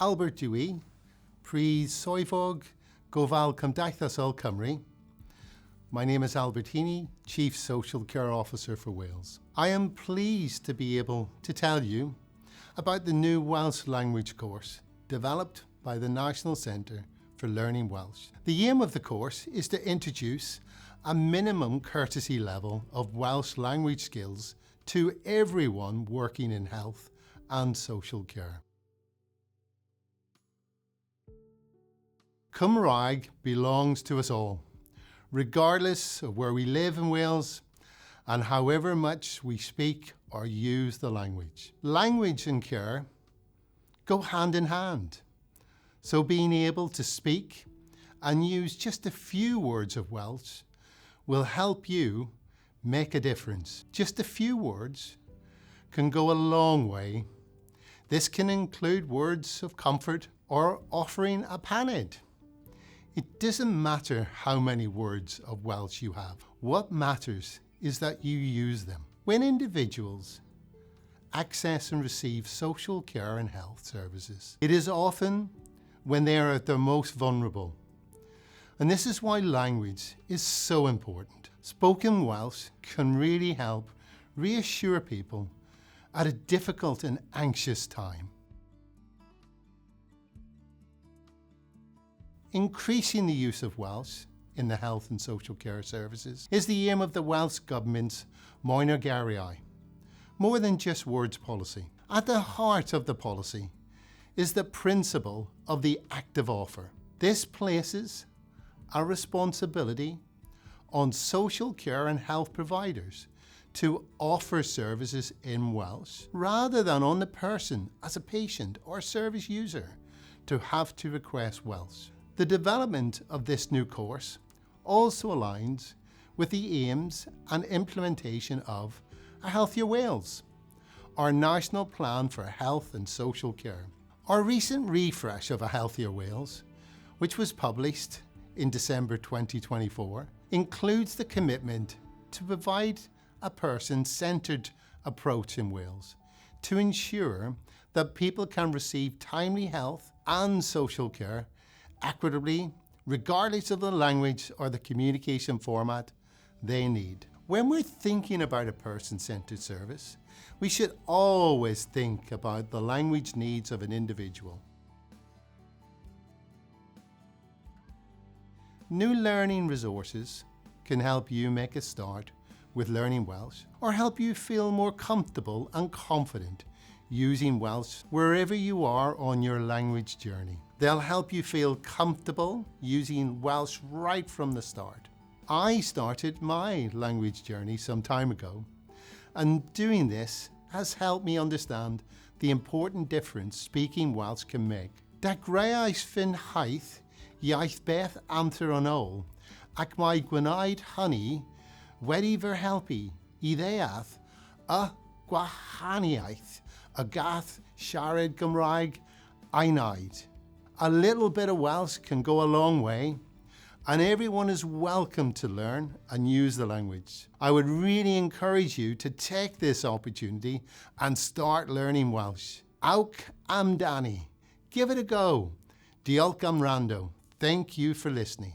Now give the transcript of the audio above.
Albert Dewey, Prif Swyddog, Gofal Cymdeithasol Cymru. My name is Albert Heaney, Chief Social Care Officer for Wales. I am pleased to be able to tell you about the new Welsh language course developed by the National Centre for Learning Welsh. The aim of the course is to introduce a minimum courtesy level of Welsh language skills to everyone working in health and social care. Cymraeg belongs to us all, regardless of where we live in Wales and however much we speak or use the language. Language and care go hand in hand, so being able to speak and use just a few words of Welsh will help you make a difference. Just a few words can go a long way. This can include words of comfort or offering a paned. It doesn't matter how many words of Welsh you have. What matters is that you use them. When individuals access and receive social care and health services, it is often when they are at their most vulnerable. And this is why language is so important. Spoken Welsh can really help reassure people at a difficult and anxious time. Increasing the use of Welsh in the health and social care services is the aim of the Welsh Government's geiriau, more than just words policy. At the heart of the policy is the principle of the active offer. This places a responsibility on social care and health providers to offer services in Welsh, rather than on the person as a patient or service user to have to request Welsh. The development of this new course also aligns with the aims and implementation of A Healthier Wales, our national plan for health and social care. Our recent refresh of A Healthier Wales, which was published in December 2024, includes the commitment to provide a person-centred approach in Wales to ensure that people can receive timely health and social care equitably, regardless of the language or the communication format they need. When we're thinking about a person-centred service, we should always think about the language needs of an individual. New learning resources can help you make a start with learning Welsh, or help you feel more comfortable and confident using Welsh wherever you are on your language journey. They'll help you feel comfortable using Welsh right from the start. I started my language journey some time ago, and doing this has helped me understand the important difference speaking Welsh can make. Geiriau fy nhaith iaith beth amser yn ôl, ac mae gwneud hynny wedi fy helpu I ddeall y gwahaniaeth y gall siarad Gymraeg ei wneud. A little bit of Welsh can go a long way, and everyone is welcome to learn and use the language. I would really encourage you to take this opportunity and start learning Welsh. Awk amdani. Give it a go. Diolch am wrando. Thank you for listening.